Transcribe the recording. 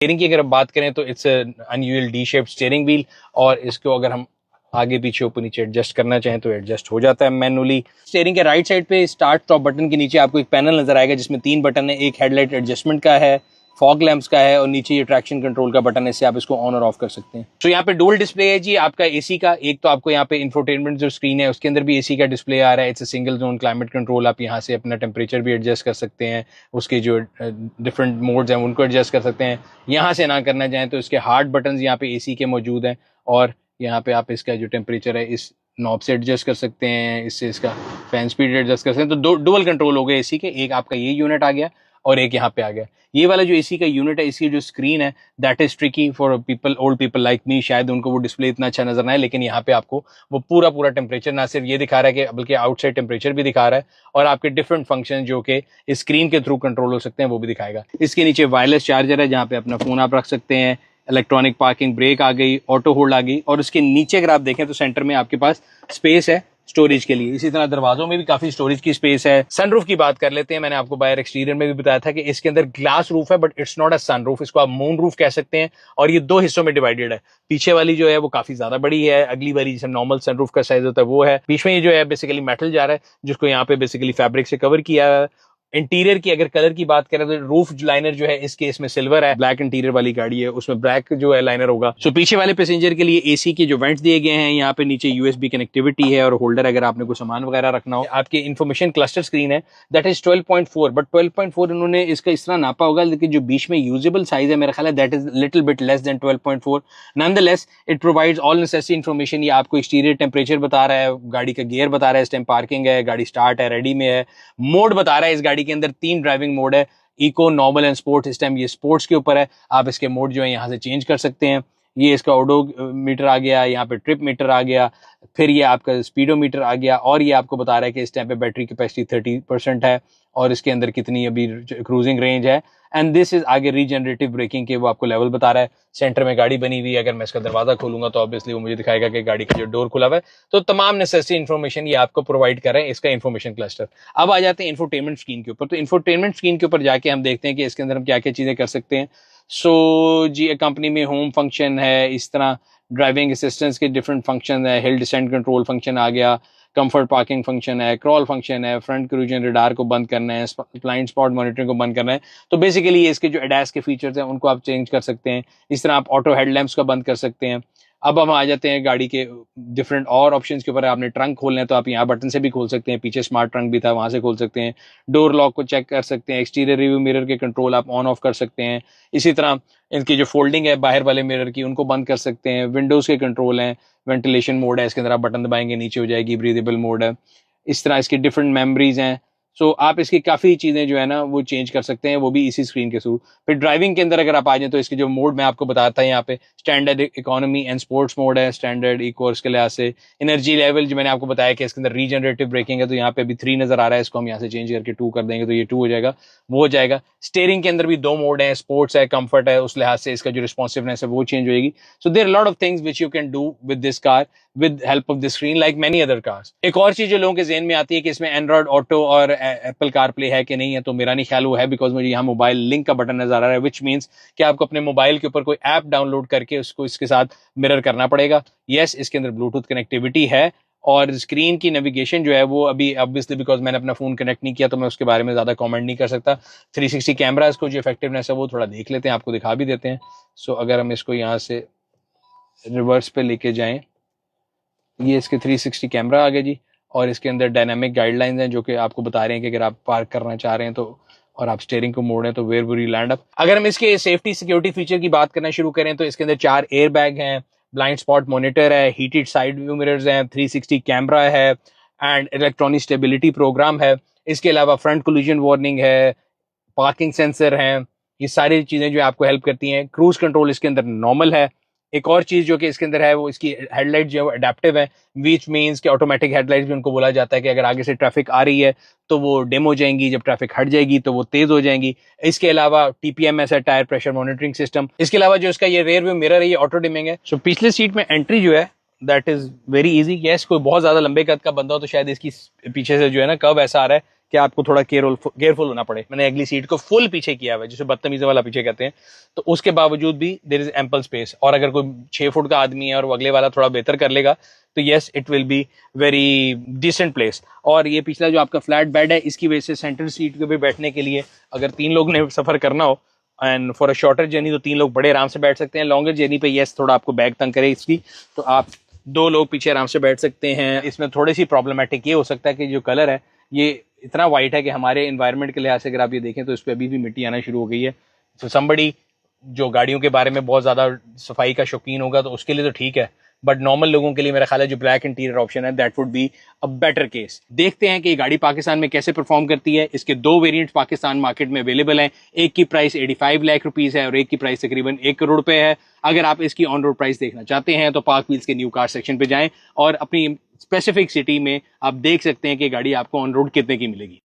Steering की अगर हम बात करें तो it's unusual D shaped steering wheel, और इसको अगर हम आगे पीछे ऊपर नीचे एडजस्ट करना चाहें तो एडजस्ट हो जाता है मैनुअली। स्टीयरिंग के राइट साइड पे स्टार्ट स्टॉप बटन के नीचे आपको एक पैनल नजर आएगा जिसमें 3 बटन है, एक हेडलाइट एडजस्टमेंट का है, फॉग लैंप्स का है, और नीचे ये ट्रैक्शन कंट्रोल का बटन है, इससे आप इसको ऑन और ऑफ कर सकते हैं। तो यहाँ पे डुअल डिस्प्ले है जी आपका एसी का। एक तो आपको यहाँ पे इंफोटेनमेंट जो स्क्रीन है उसके अंदर भी एसी का डिस्प्ले आ रहा है। It's a single zone climate control, आप यहाँ से अपना टेम्परेचर भी एडजस्ट कर सकते हैं, उसके जो डिफरेंट मोड्स हैं उनको एडजस्ट कर सकते हैं। यहाँ से ना करना चाहें तो इसके हार्ड बटन यहाँ पे एसी के मौजूद हैं, और यहाँ पे आप इसका जो टेम्परेचर है इस नॉब से एडजस्ट कर सकते हैं, इससे इसका फैन स्पीड एडजस्ट कर सकते हैं। तो डुअल कंट्रोल हो गए एसी के, एक आपका ये यूनिट आ गया और एक यहाँ पे आ गया। ये वाला जो एसी का यूनिट है, इसकी जो स्क्रीन है that is tricky for people, old people like me, शायद उनको वो डिस्प्ले इतना अच्छा नजर ना आए, लेकिन यहाँ पे आपको वो पूरा टेम्परेचर ना सिर्फ ये दिखा रहा है कि बल्कि आउटसाइड टेम्परेचर भी दिखा रहा है, और आपके डिफरेंट फंक्शन जो कि स्क्रीन के थ्रू कंट्रोल हो सकते हैं वो भी दिखाएगा। इसके नीचे वायरलेस चार्जर है जहाँ पे अपना फोन आप रख सकते हैं, इलेक्ट्रॉनिक पार्किंग ब्रेक आ गई, ऑटो होल्ड आ गई, और उसके नीचे अगर आप देखें तो सेंटर में आपके पास स्पेस है स्टोरेज के लिए। इसी तरह दरवाजों में भी काफी स्टोरेज की स्पेस है। सनरूफ की बात कर लेते हैं। मैंने आपको बाहर एक्सटीरियर में भी बताया था कि इसके अंदर ग्लास रूफ है, but it's not a sunroof, इसको आप मून रूफ कह सकते हैं, और ये 2 हिस्सों में डिवाइडेड है। पीछे वाली जो है वो काफी ज्यादा बड़ी है, अगली वाली जिसे नॉर्मल सनरूफ का साइज होता है वो है। बीच में ये जो है बेसिकली मेटल जा रहा है जिसको यहाँ पे बेसिकली फैब्रिक से कवर किया है। इंटीरियर की अगर कलर की बात करें तो रूफ लाइनर जो है इस केस में सिल्वर है, ब्लैक इंटीरियर वाली गाड़ी है उसमें ब्लैक जो है लाइनर होगा। सो पीछे वाले पैसेंजर के लिए एसी के जो वेंट्स दिए गए हैं, यहाँ पे नीचे यूएसबी कनेक्टिविटी है और होल्डर अगर आपने कोई सामान वगैरह रखना हो। आपकी इन्फॉर्मेशन क्लस्टर स्क्रीन है दैट इज 12.4, बट 12.4 इन्होंने इसका इस तरह नापा होगा, लेकिन जो बीच में यूजेबल साइज है मेरा ख्याल है that is little bit less than 12.4। Nonetheless it provides all necessary information. ये आपको एक्सटीरियर टेम्परेचर बता रहा है, गाड़ी का गियर बता रहा है, इस टाइम पार्किंग है, गाड़ी स्टार्ट है, रेडी में है, मोड बता रहा है। इस गाड़ी के अंदर 3 ड्राइविंग मोड है, इको, नॉर्मल एंड स्पोर्ट्स। इस टाइम ये स्पोर्ट्स के ऊपर है, आप इसके मोड जो है यहाँ से चेंज कर सकते हैं। ये इसका ओडो मीटर आ गया, यहाँ पे ट्रिप मीटर आ गया, फिर ये आपका स्पीडोमीटर आ गया, और ये आपको बता रहा है कि इस टाइम पे बैटरी कैपेसिटी 30% है और इसके अंदर कितनी अभी क्रूजिंग रेंज है। एंड दिस इज आगे रीजनरेटिव ब्रेकिंग के वो आपको लेवल बता रहा है। सेंटर में गाड़ी बनी हुई है, अगर मैं इसका दरवाजा खोलूंगा तो ऑब्वियसली वो मुझे दिखाएगा कि गाड़ी का जो डोर खुला हुआ है। तो तमाम नेसेसरी इन्फॉर्मेशन ये आपको प्रोवाइड कर रहे हैं इसका इन्फॉर्मेशन क्लस्टर। अब आ जाते हैं इंफोटेनमेंट स्क्रीन के ऊपर। तो इंफोटेनमेंट स्क्रीन के ऊपर जाके हम देखते हैं कि इसके अंदर हम क्या क्या चीजें कर सकते हैं। सो जी कंपनी में होम फंक्शन है, इस तरह ड्राइविंग असिस्टेंस के डिफरेंट फंक्शन है, हिल डिसेंट कंट्रोल फंक्शन आ गया, कंफर्ट पार्किंग फंक्शन है, क्रॉल फंक्शन है, फ्रंट क्रूजन रडार को बंद करना है, ब्लाइंड स्पॉट मॉनिटरिंग को बंद करना है। तो बेसिकली इसके जो एडास के फीचर्स हैं उनको आप चेंज कर सकते हैं। इस तरह आप ऑटो हेडलैम्प्स को बंद कर सकते हैं। अब हम आ जाते हैं गाड़ी के डिफरेंट और ऑप्शंस के ऊपर। आपने ट्रंक खोलना है तो आप यहाँ बटन से भी खोल सकते हैं, पीछे स्मार्ट ट्रंक भी था वहां से खोल सकते हैं। डोर लॉक को चेक कर सकते हैं, एक्सटीरियर रिव्यू मिरर के कंट्रोल आप ऑन ऑफ कर सकते हैं। इसी तरह इनकी जो फोल्डिंग है बाहर वाले मिरर की उनको बंद कर सकते हैं। विंडोज के कंट्रोल हैं, वेंटिलेशन मोड है, इसके अंदर आप बटन दबाएंगे नीचे हो जाएगी, ब्रीदेबल मोड है। इस तरह इसकी डिफरेंट मेमोरीज हैं। सो आप इसकी काफ़ी चीज़ें जो है ना वो चेंज कर सकते हैं, वो भी इसी स्क्रीन के थ्रू। फिर ड्राइविंग के अंदर अगर आप आ जाए तो इसके जो मोड मैं आपको बताता था, यहाँ पे standard, economy and sports mode है, स्टैंडर्ड इको के लिहाज से। एनर्जी लेवल जो मैंने आपको बताया कि इसके अंदर रीजनरेटिव ब्रेकिंग है, तो यहाँ पे अभी 3 नजर आ रहा है, इसको हम यहाँ से चेंज करके 2 कर देंगे तो ये 2 हो जाएगा, वो हो जाएगा। स्टीयरिंग के अंदर भी 2 मोड है, स्पोर्ट्स है, कंफर्ट है, उस लिहाज से इसका जो रिस्पॉन्सिवनेस है वो चेंज होगी। So there lot of things which you can do with this car with help of the screen like many other cars। एक और चीज जो लोगों के ज़हन में आती है कि इसमें एंड्रॉइड ऑटो और एप्पल कारप्ले है कि नहीं है, तो मेरा नहीं ख्याल वो है, बिकॉज मुझे यहाँ मोबाइल लिंक का बटन नजर आ रहा है, विच मीन्स कि आपको अपने मोबाइल के ऊपर कोई ऐप डाउनलोड करके उसको इसके साथ मिरर करना पड़ेगा। यस, इसके अंदर ब्लूटूथ कनेक्टिविटी है, और स्क्रीन की नेविगेशन जो है वो अभी ऑब्वियसली बिकॉज मैंने अपना फोन कनेक्ट नहीं किया तो मैं उसके बारे में ज्यादा कमेंट नहीं कर सकता। 360 कैमरा इसको जो इफेक्टिवनेस है वो थोड़ा देख लेते हैं, आपको दिखा भी देते हैं। सो अगर हम इसको यहाँ से रिवर्स पे लेके जाएं, ये इसके 360 कैमरा आ गया जी, और इसके अंदर डायनामिक गाइडलाइंस हैं जो कि आपको बता रहे हैं कि अगर आप पार्क करना चाह रहे हैं तो, और आप स्टीयरिंग को मोड़ हैं तो where will you land up. अगर हम इसके सेफ्टी सिक्योरिटी फीचर की बात करना शुरू करें तो इसके अंदर 4 एयर बैग हैं, ब्लाइंड स्पॉट मॉनिटर है, हीटेड साइड व्यू मिरर्स हैं, 360 कैमरा है एंड इलेक्ट्रॉनिक स्टेबिलिटी प्रोग्राम है। इसके अलावा फ्रंट कोलिजन वार्निंग है, पार्किंग सेंसर हैं, ये सारी चीजें जो आपको हेल्प करती हैं। क्रूज कंट्रोल इसके अंदर नॉर्मल है। एक और चीज जो कि इसके अंदर है वो इसकी हेडलाइट जो है वो अडेप्टिव है, विच मीन्स कि ऑटोमेटिक हेडलाइट भी उनको बोला जाता है कि अगर आगे से ट्रैफिक आ रही है तो वो डिम हो जाएंगी, जब ट्रैफिक हट जाएगी तो वो तेज हो जाएंगी। इसके अलावा TPMS है, टायर प्रेशर मॉनिटरिंग सिस्टम। इसके अलावा जो इसका ये रेयर व्यू मिरर है ये ऑटो डिमिंग है। सो पिछले सीट में एंट्री जो है that is very easy. Yes, कोई बहुत ज्यादा लंबे कद का बंदा हो तो शायद इसकी पीछे से जो है ना कर्व ऐसा आ रहा है कि आपको थोड़ा केयरफुल होना पड़े। मैंने अगली सीट को फुल पीछे किया हुआ है, जिसे बदतमीजी वाला पीछे कहते हैं, तो उसके बावजूद भी देयर इज एम्पल स्पेस। और अगर कोई 6 फुट का आदमी है और वो अगले वाला थोड़ा बेहतर कर लेगा तो yes it will be very decent place. और ये पिछला जो आपका फ्लैट बेड है, इसकी वजह से सेंटर सीट पे भी बैठने के लिए अगर 3 लोग ने सफर करना हो and for a shorter journey तो 3 लोग बड़े आराम से बैठ सकते हैं। लॉन्गर जर्नी पे येस थोड़ा आपको बैग तंग करे इसकी, तो आप 2 लोग पीछे आराम से बैठ सकते हैं। इसमें थोड़ी सी प्रॉब्लमेटिक ये हो सकता है कि जो कलर है ये इतना वाइट है कि हमारे एनवायरनमेंट के लिहाज से अगर आप ये देखें तो इस पर अभी भी मिट्टी आना शुरू हो गई है। तो समबडी जो गाड़ियों के बारे में बहुत ज्यादा सफाई का शौकीन होगा तो उसके लिए तो ठीक है, बट नॉर्मल लोगों के लिए मेरा ख्याल है जो ब्लैक इंटीरियर ऑप्शन है that would be a better case. देखते हैं कि ये गाड़ी पाकिस्तान में कैसे परफॉर्म करती है। इसके 2 वेरिएंट्स पाकिस्तान मार्केट में अवेलेबल हैं। एक की प्राइस 85 लाख रुपीस है और एक की प्राइस तकरीबन 1 करोड़ रुपए है। अगर आप इसकी ऑन रोड प्राइस देखना चाहते हैं तो पाक व्हील्स के न्यू कार सेक्शन पे जाएं और अपनी स्पेसिफिक सिटी में आप देख सकते हैं कि गाड़ी आपको ऑन रोड कितने की मिलेगी।